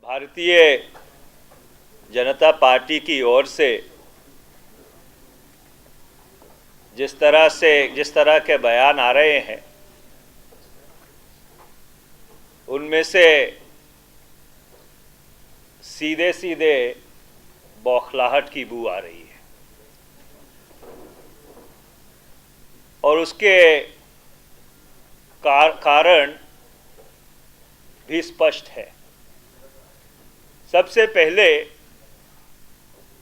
Bharatiya Janata party की ओर से जिस तरह के बयान आ रहे हैं, उनमें से सीधे सीधे बौखलाहट की बू आ रही है और उसके कारण भी स्पष्ट है। सबसे पहले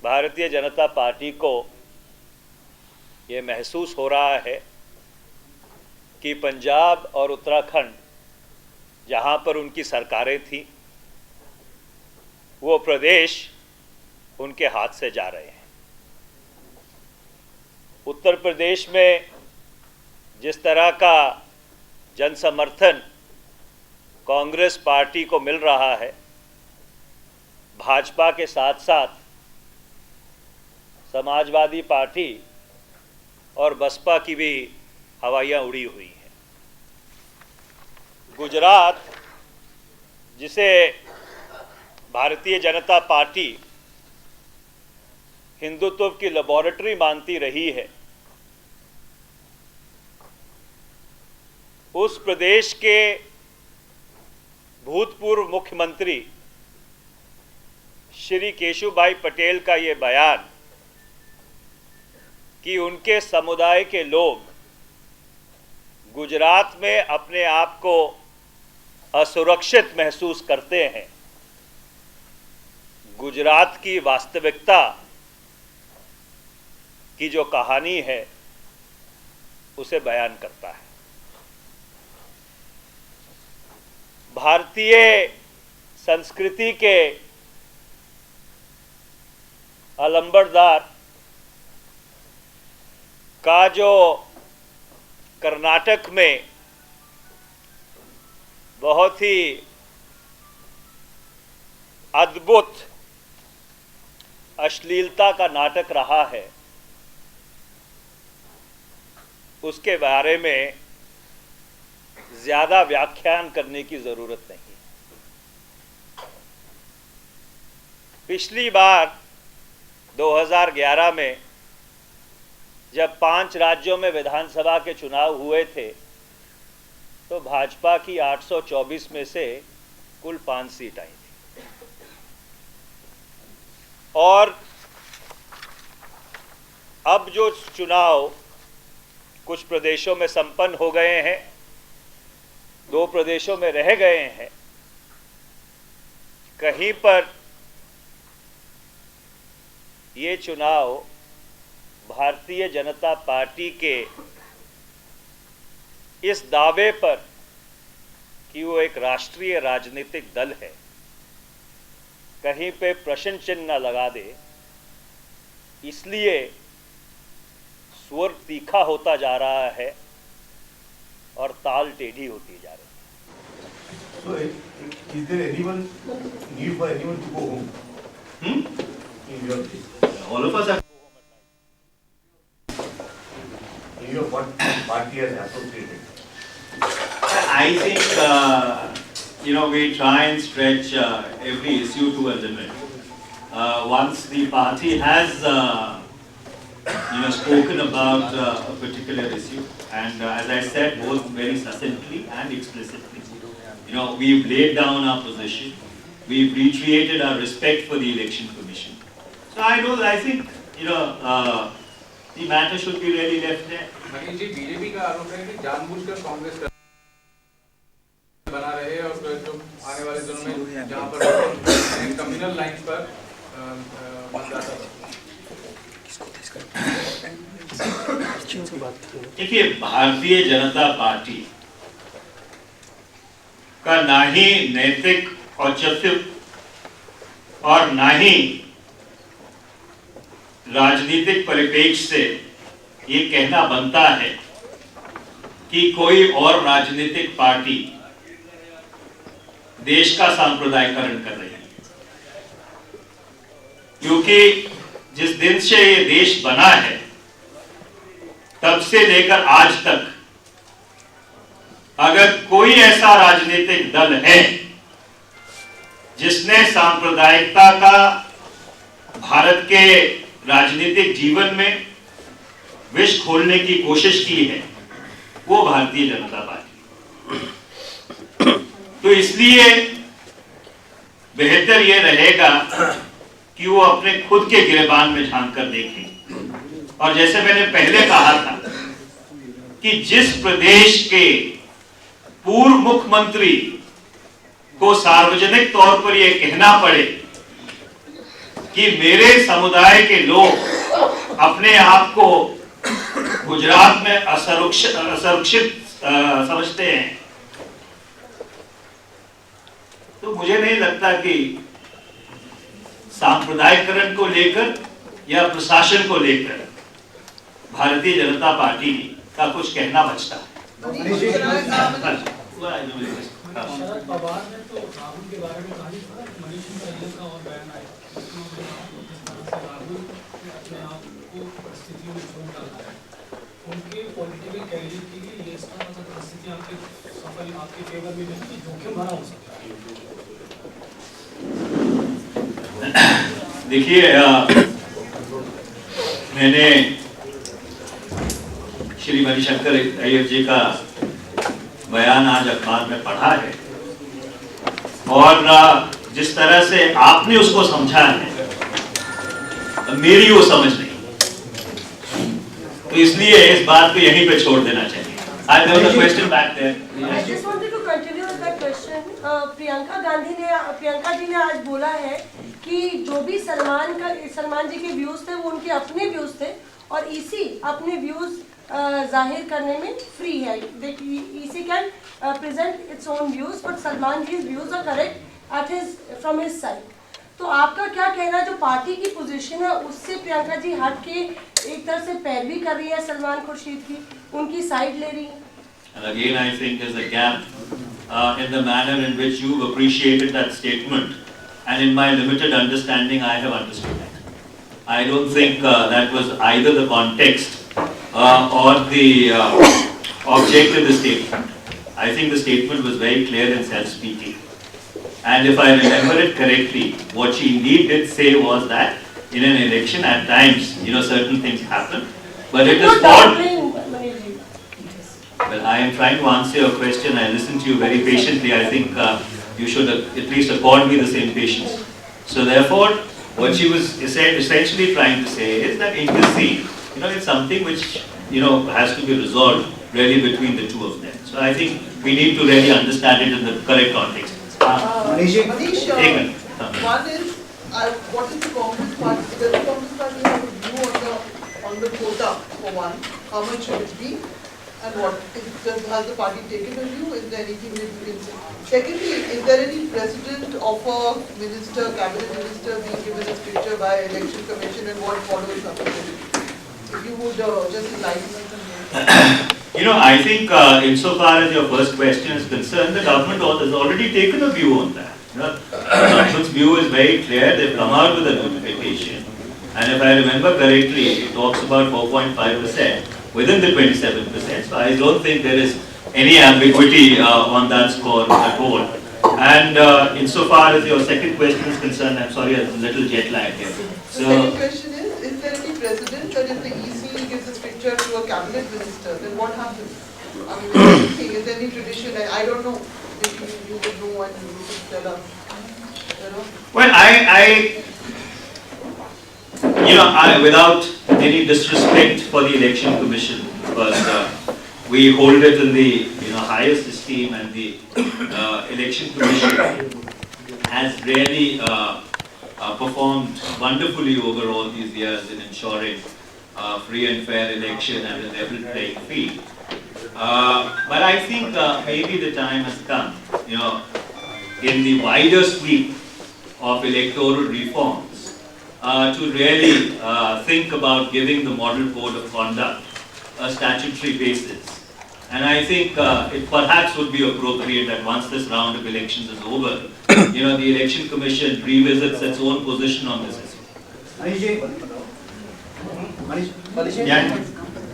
भारतीय जनता पार्टी को ये महसूस हो रहा है कि पंजाब और उत्तराखंड, जहां पर उनकी सरकारें थीं, वो प्रदेश उनके हाथ से जा रहे हैं। उत्तर प्रदेश में जिस तरह का जनसमर्थन कांग्रेस पार्टी को मिल रहा है, भाजपा के साथ साथ समाजवादी पार्टी और बसपा की भी हवाइयाँ उड़ी हुई हैं। गुजरात, जिसे भारतीय जनता पार्टी हिंदुत्व की लेबोरेटरी मानती रही है, उस प्रदेश के भूतपूर्व मुख्यमंत्री श्री केशुभाई पटेल का ये बयान कि उनके समुदाय के लोग गुजरात में अपने आप को असुरक्षित महसूस करते हैं, गुजरात की वास्तविकता की जो कहानी है उसे बयान करता है। भारतीय संस्कृति के अलंबरदार का जो कर्नाटक में बहुत ही अद्भुत अश्लीलता का नाटक रहा है, उसके बारे में ज्यादा व्याख्यान करने की जरूरत नहीं। पिछली बार 2011 में जब 5 राज्यों में विधानसभा के चुनाव हुए थे, तो भाजपा की 824 में से कुल 5 सीट आई थी और अब जो चुनाव कुछ प्रदेशों में संपन्न हो गए हैं, 2 प्रदेशों में रह गए हैं, कहीं पर ये चुनाव भारतीय जनता पार्टी के इस दावे पर कि वो एक राष्ट्रीय राजनीतिक दल है, कहीं पे प्रश्न चिन्ह न लगा दे, इसलिए स्वर तीखा होता जा रहा है और ताल टेढ़ी होती जा रही है। So, is there anyone need for anyone to go home? In your case, all of us are. in your what party has associated? I think we try and stretch every issue to a limit. Once the party has spoken about a particular issue, and as I said, both very succinctly and explicitly, we've laid down our position. We've reiterated our respect for the Election Commission. So I think the matter should be really left there. Manish ji, BJP का आरोप है कि जानबूझकर कांग्रेस बना रहे हैं और जो आने वाले दिनों में जहां पर कम्युनल लाइन पर मतदाता। देखिए, भारतीय जनता पार्टी का ना ही नैतिक औचित्य और ना ही राजनीतिक परिप्रेक्ष्य से ये कहना बनता है कि कोई और राजनीतिक पार्टी देश का सांप्रदायिकरण कर रही है, क्योंकि जिस दिन से ये देश बना है तब से लेकर आज तक अगर कोई ऐसा राजनीतिक दल है जिसने सांप्रदायिकता का भारत के राजनीतिक जीवन में विष खोलने की कोशिश की है, वो भारतीय जनता पार्टी। तो इसलिए बेहतर ये रहेगा कि वो अपने खुद के गिरेबान में झांक कर देखें। और जैसे मैंने पहले कहा था कि जिस प्रदेश के पूर्व मुख्यमंत्री को सार्वजनिक तौर पर यह कहना पड़े कि मेरे समुदाय के लोग अपने आप को गुजरात में असुरक्षित समझते हैं, तो मुझे नहीं लगता कि सांप्रदायिकरण को लेकर या प्रशासन को लेकर भारतीय जनता पार्टी का कुछ कहना बचता है। शरद पवार ने तो राहुल के बारे में कहा था, मनीष का और बयान आया राहुल ने अपने आप को परिस्थितियों में झोंक डाला है। उनके पॉलिटिकल कैरियर के लिए ये परिस्थिति आपके सफल आपके फेवर में नहीं, जोखिम भरा हो सकता है। देखिए, मैंने श्री मणिशंकर अय्यर जी का बयान आज अखबार में पढ़ा है, और जिस तरह से आपने उसको समझा है, मेरी वो समझ नहीं, तो इसलिए इस बात को यहीं पे छोड़ देना चाहिए। there was a question back there. I just wanted to continue with that question. Priyanka ji ने आज बोला है कि जो भी सलमान जी के व्यूज थे वो उनके अपने व्यूज थे, और ईसी अपने व्यूज जाहिर करने में फ्री है। EC can present its own views, but Salman ji views are correct from his side. तो आपका क्या कहना है, जो पार्टी की पोजीशन है उससे प्रियंका जी हट के एक तरह से पैरवी कर रही है सलमान खुर्शीद की, उनकी साइड ले रही है? And again, I think there's a gap in the manner in which you've appreciated that statement, and in my limited understanding, I have understood that. I don't think that was either the context or the object of the statement. I think the statement was very clear and self-speaking. And if I remember it correctly, what she indeed did say was that in an election, at times, certain things happen, but it is all. Well, I am trying to answer your question. I listened to you very patiently. I think you should at least accord me the same patience. So therefore, what she was essentially trying to say is that AICC, it's something which, has to be resolved really between the two of them. So I think we need to really understand it in the correct context. Manish, one is, what is the Congress Party? Does the Congress Party have a view on the quota for one? How much should it be? And has the party taken a view? Is there anything that you can say? Secondly, is there any precedent of a minister, cabinet minister being given a picture by election commission, and what follows up? If you would just enlighten us on that. I think insofar as your first question is concerned, the government has already taken a view on that. The government's view is very clear. They've come out with a notification, and if I remember correctly, it talks about 4.5% within the 27%. So I don't think there is any ambiguity on that score at all. And insofar as your second question is concerned, I'm sorry, I'm a little jet lagged here. So, the second question is there any precedent that if the EC gives this picture to a cabinet minister, then what happens? I mean, is there any tradition? I don't know. Maybe you would know and you could tell us. Well, without any disrespect for the election commission, but we hold it in the highest esteem, and the election commission has really performed wonderfully over all these years in ensuring free and fair election and a level playing field. But I think maybe the time has come, in the wider sweep of electoral reforms, to really think about giving the model code of conduct a statutory basis. And I think it perhaps would be appropriate that once this round of elections is over, the election commission revisits its own position on this issue. Manish, Yeah.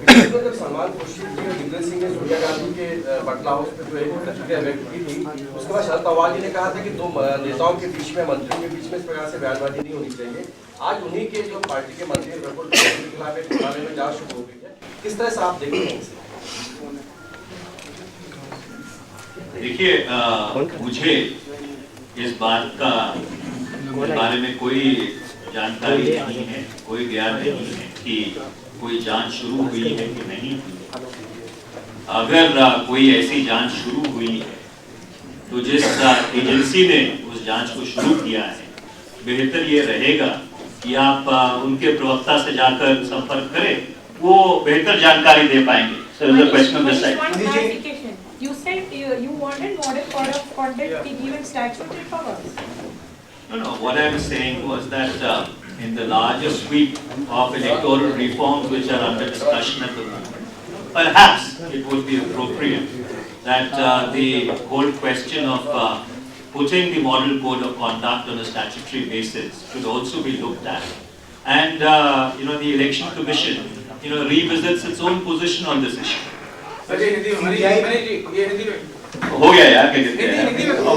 जब सलमान खुर्शीद जी और दिग्विजय सिंह ने सोनिया गांधी के Patna house पे जो एक प्रतिक्रिया व्यक्त की थी, उसके बाद शरद पवार जी ने कहा था कि दो नेताओं के बीच में, मंत्रियों के बीच में इस प्रकार से बयानबाजी नहीं होनी चाहिए। आज उन्हीं के जो पार्टी के मंत्री प्रफुल्ल पटेल के खिलाफ एक मुकदमे में जांच शुरू हो गई है, किस तरह से आप देखते हैं इसे? देखिए, मुझे इस बात का इस बारे में कोई जानकारी नहीं है, कोई ज्ञान नहीं है कि कोई जांच शुरू हुई है कि नहीं। अगर कोई ऐसी जांच शुरू हुई है तो जिस एजेंसी ने उस जांच को शुरू किया है, बेहतर ये रहेगा कि आप उनके प्रवक्ता से जाकर संपर्क करें, वो बेहतर जानकारी दे पाएंगे। Sir, the question of this side. You said you wanted model code of conduct be given statutory powers. No. What I was saying was that in the larger sweep of electoral reforms which are under discussion at the moment, perhaps it would be appropriate that the whole question of putting the model code of conduct on a statutory basis should also be looked at, and the election commission revisits its own position on this issue. Sir, ये हिंदी में हो गया यार, क्या कहते हैं?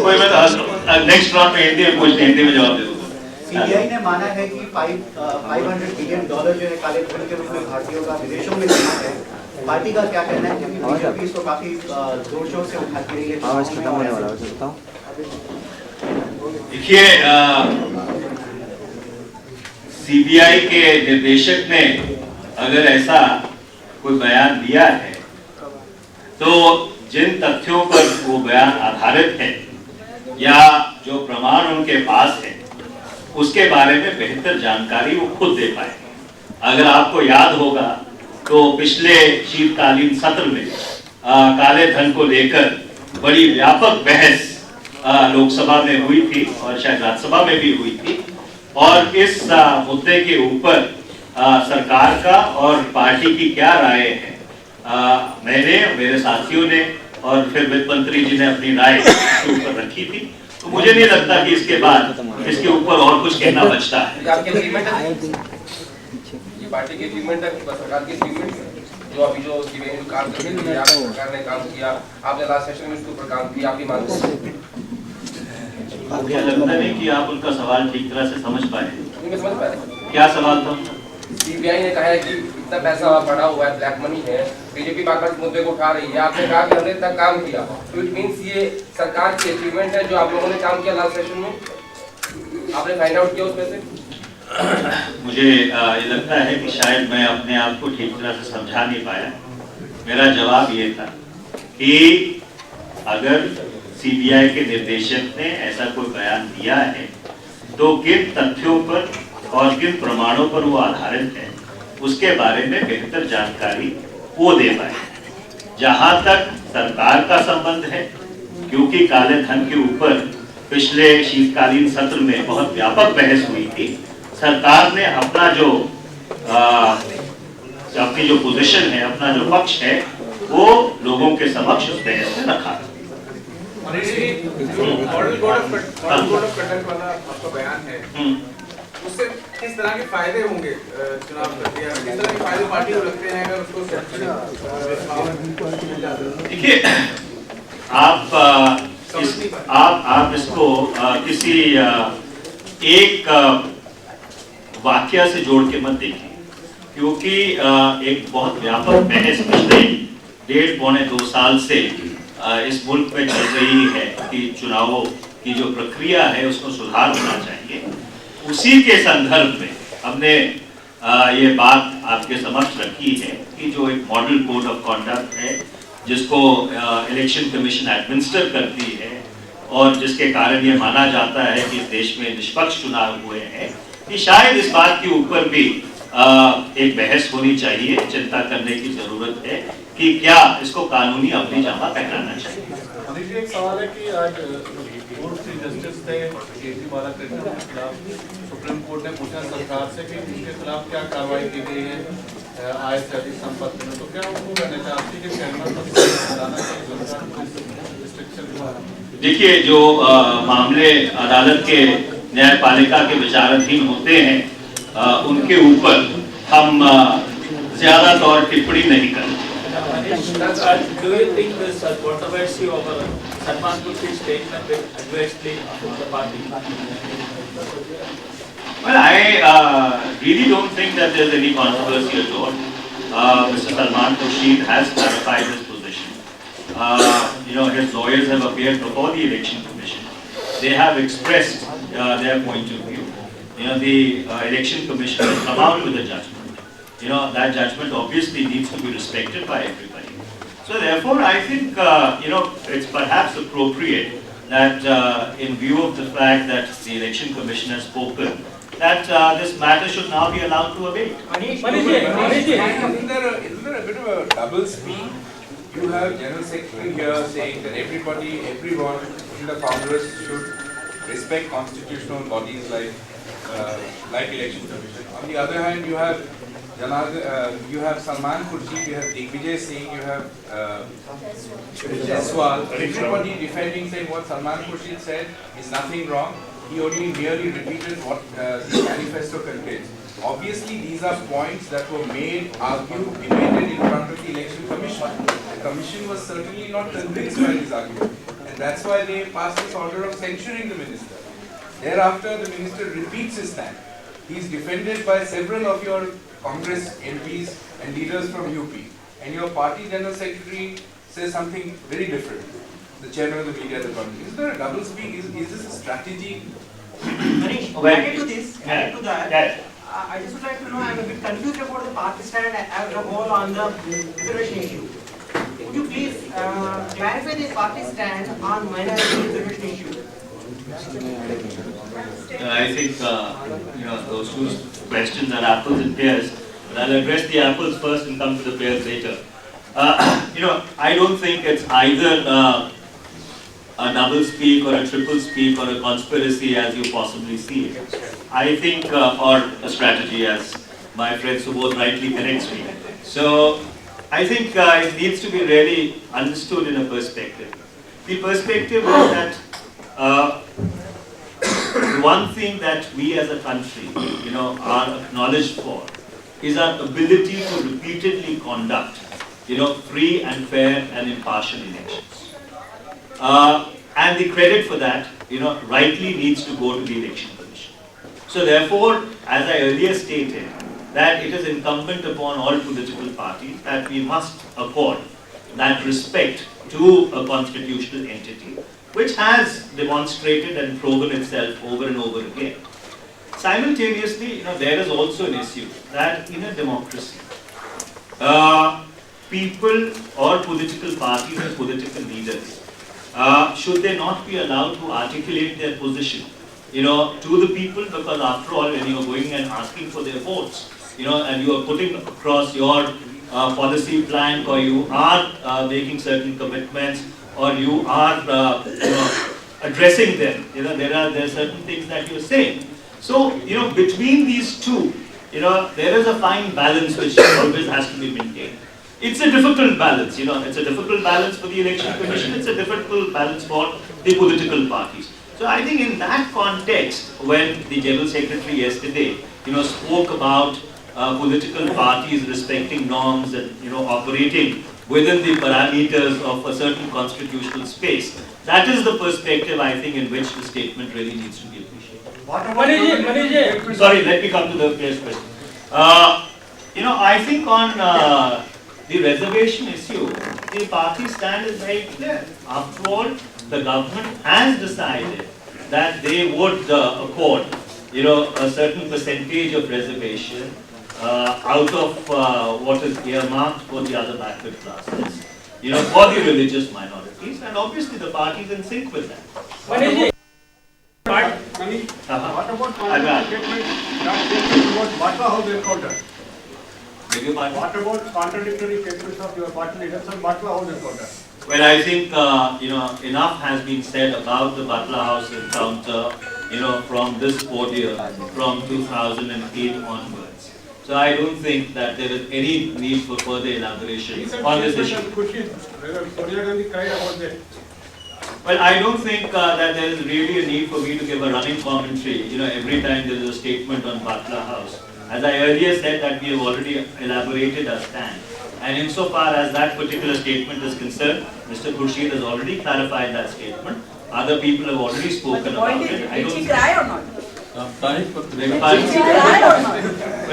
कोई मैं नेक्स्ट राउंड में हिंदी में पूछते, हिंदी में जवाब दे दूंगा। सीबीआई ने माना है कि $500 बिलियन जो है काले धन के रूप में भारतीयों का विदेशों में जमा है। पार्टी का क्या कहना है, क्योंकि बीजेपी इसको काफी जोर शोर से उठाती रही है? देखिए, सीबीआई के निर्देशक ने अगर ऐसा कोई बयान दिया है तो जिन तथ्यों पर वो बयान आधारित है या जो प्रमाण उनके पास है, उसके बारे में बेहतर जानकारी वो खुद दे पाए। अगर आपको याद होगा तो पिछले शीतकालीन सत्र में काले धन को लेकर बड़ी व्यापक बहस लोकसभा में हुई थी और शायद राज्यसभा में भी हुई थी, और इस मुद्दे के ऊपर सरकार का और पार्टी की क्या राय है, मैंने, मेरे साथियों ने और फिर वित्त मंत्री जी ने अपनी राय इसके ऊपर रखी थी। तो मुझे नहीं लगता कि इसके बाद इसके ऊपर और कुछ कहना बचता है। ये पार्टी की अचीवमेंट है, सरकार की अचीवमेंट है, जो अभी जो काम कर रही है, सरकार ने काम किया, आपने लास्ट सेशन में इसके ऊपर काम किया, आपकी मांग है। मुझे लगता नहीं कि आप उनका सवाल ठीक तरह से समझ पाए। समझ पाए क्या सवाल था? सीबीआई ने कहा है कि इतना पैसा पड़ा हुआ है, ब्लैक मनी है, बीजेपी बार-बार इस मुद्दे को उठा रही है, आपने कहा कि हमने इतना काम किया, तो इट मींस ये सरकार की अचीवमेंट है जो आप लोगों ने काम किया लास्ट सेशन में, आपने फाइंड आउट किया उसमें से? मुझे ये लगता है कि शायद मैं अपने आप को ठीक तरह से समझा नहीं पाया। मेरा जवाब ये था कि अगर सीबीआई के निर्देशक ने ऐसा कोई बयान दिया है तो किन तथ्यों पर और किन प्रमाणों पर वो आधारित है, उसके बारे में बेहतर जानकारी वो दे पाए। जहां तक सरकार का संबंध है, क्योंकि काले धन के ऊपर पिछले शीतकालीन सत्र में बहुत व्यापक बहस हुई थी, सरकार ने अपना जो अपनी जो पोजीशन है, अपना जो पक्ष है, वो लोगों के समक्ष उस बहस में रखा। मॉडल कोड ऑफ कंडक्ट वाला आपका बयान है, उससे किस तरह के फायदे होंगे चुनाव प्रक्रिया में, किस तरह के फायदे पार्टी को लगते हैं अगर उसको? देखिए, आप इसको किसी एक वाक्य से जोड़ के मत देखिए, क्योंकि एक बहुत व्यापक बहस पिछले 1.5-2 साल से इस मुल्क में चल रही है कि चुनावों की जो प्रक्रिया है उसको सुधार होना चाहिए। उसी के संदर्भ में हमने ये बात आपके समक्ष रखी है कि जो एक मॉडल कोड ऑफ कॉन्डक्ट है, जिसको इलेक्शन कमीशन एडमिनिस्टर करती है और जिसके कारण ये माना जाता है कि इस देश में निष्पक्ष चुनाव हुए हैं, कि शायद इस बात के ऊपर भी एक बहस होनी चाहिए, चिंता करने की जरूरत है कि क्या इसको कानूनी अमली जामा पहनाना चाहिए। एक सवाल है कि आज कोर्ट के जस्टिस थे केसी बालाकृष्णन के खिलाफ सुप्रीम कोर्ट ने पूछा सरकार से कि उनके खिलाफ क्या कार्रवाई की गई है आय से अधिक संपत्ति में, तो क्या उनको कहना चाहती है कि देखिए, जो मामले अदालत के न्यायपालिका के विचाराधीन होते हैं, उनके ऊपर हम ज़्यादा तौर टिप्पणी नहीं करनी। Do you think this controversy over Salman Khurshid's statement will adversely affect the party? Well, I really don't think that there's any controversy at all. Mr. Salman Khurshid has clarified his position. His lawyers have appeared before the Election Commission. They have expressed their point of view. The Election Commission has come out with a judgment. That judgment obviously needs to be respected by everybody. So therefore, I think, it's perhaps appropriate that in view of the fact that the Election Commission has spoken, that this matter should now be allowed to abate. Isn't there a bit of a double speak? You have General Secretary here saying that everyone in the Congress should respect constitutional bodies like Election Commission. On the other hand, you have Salman Khurshid, you have Digvijay Singh, you have Jaiswal, everybody defending, saying what Salman Khurshid said is nothing wrong. He only merely repeated what the manifesto contains. Obviously, these are points that were made, argued, debated in front of the Election Commission. The Commission was certainly not convinced by this argument, and that's why they passed this order of censuring the minister. Thereafter, the minister repeats his stand. He is defended by several of your Congress MPs and leaders from UP, and your party General Secretary says something very different. The chairman of the media at the Congress. Is there a double speak? Is this a strategy? Manish, added to this, added to that, I just would like to know, I'm a bit confused about the party stand as a whole on the reservation issue. Could you please clarify the party stand on minority reservation issue? I think, those two questions are apples and pears, but I'll address the apples first and come to the pears later. I don't think it's either a double speak or a triple speak or a conspiracy as you possibly see it. I think, or a strategy as my friend Subodh rightly corrects me. So, I think it needs to be really understood in a perspective. The perspective is that the one thing that we as a country, are acknowledged for is our ability to repeatedly conduct, free and fair and impartial elections. And the credit for that, rightly needs to go to the Election Commission. So therefore, as I earlier stated, that it is incumbent upon all political parties that we must accord that respect to a constitutional entity, which has demonstrated and proven itself over and over again. Simultaneously, there is also an issue that in a democracy, people or political parties and political leaders, should they not be allowed to articulate their position, to the people, because after all, when you are going and asking for their votes, and you are putting across your policy plank, or you are making certain commitments, or you are addressing them, there are certain things that you are saying. So, between these two, there is a fine balance which always has to be maintained. It's a difficult balance, it's a difficult balance for the Election Commission, it's a difficult balance for the political parties. So I think in that context, when the General Secretary yesterday, spoke about political parties respecting norms and, operating within the parameters of a certain constitutional space, that is the perspective, I think, in which the statement really needs to be appreciated. Sorry, let me come to the first question. I think on the reservation issue, the party stand is very clear. After all, the government has decided that they would accord, a certain percentage of reservation out of what is earmarked for the other backward classes, for the religious minorities, and obviously the party is in sync with that. What about Batra House encounter? What about contradictory statements of your party leaders on Batra House encounter? Well, I think, enough has been said about the Butler House encounter, from this podium from 2008 onwards. So I don't think that there is any need for further elaboration on this issue. Well, I don't think that there is really a need for me to give a running commentary, every time there is a statement on Butler House. As I earlier said that we have already elaborated our stand. And insofar as that particular statement is concerned, Mr. Khurshid has already clarified that statement. Other people have already spoken about it. Did she cry or not? But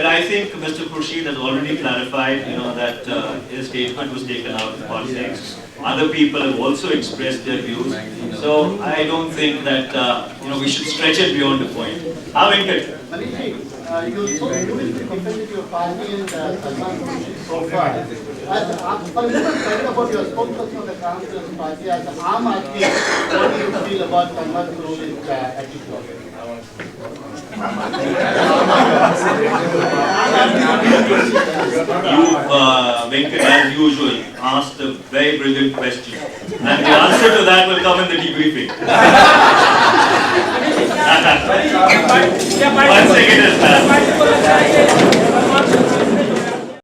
I think Mr. Khurshid has already clarified, that his statement was taken out of context. Other people have also expressed their views. So I don't think that, we should stretch it beyond the point. Venkat? You defended your party and Salman Khurshid so far. As a little said about your spokesperson of the Congress party, as an Aam Aadmi, what do you feel about Salman Khurshid's attitude? You, Venkat, as usual, asked a very brilliant question. And the answer to that will come in the debriefing. One second is that.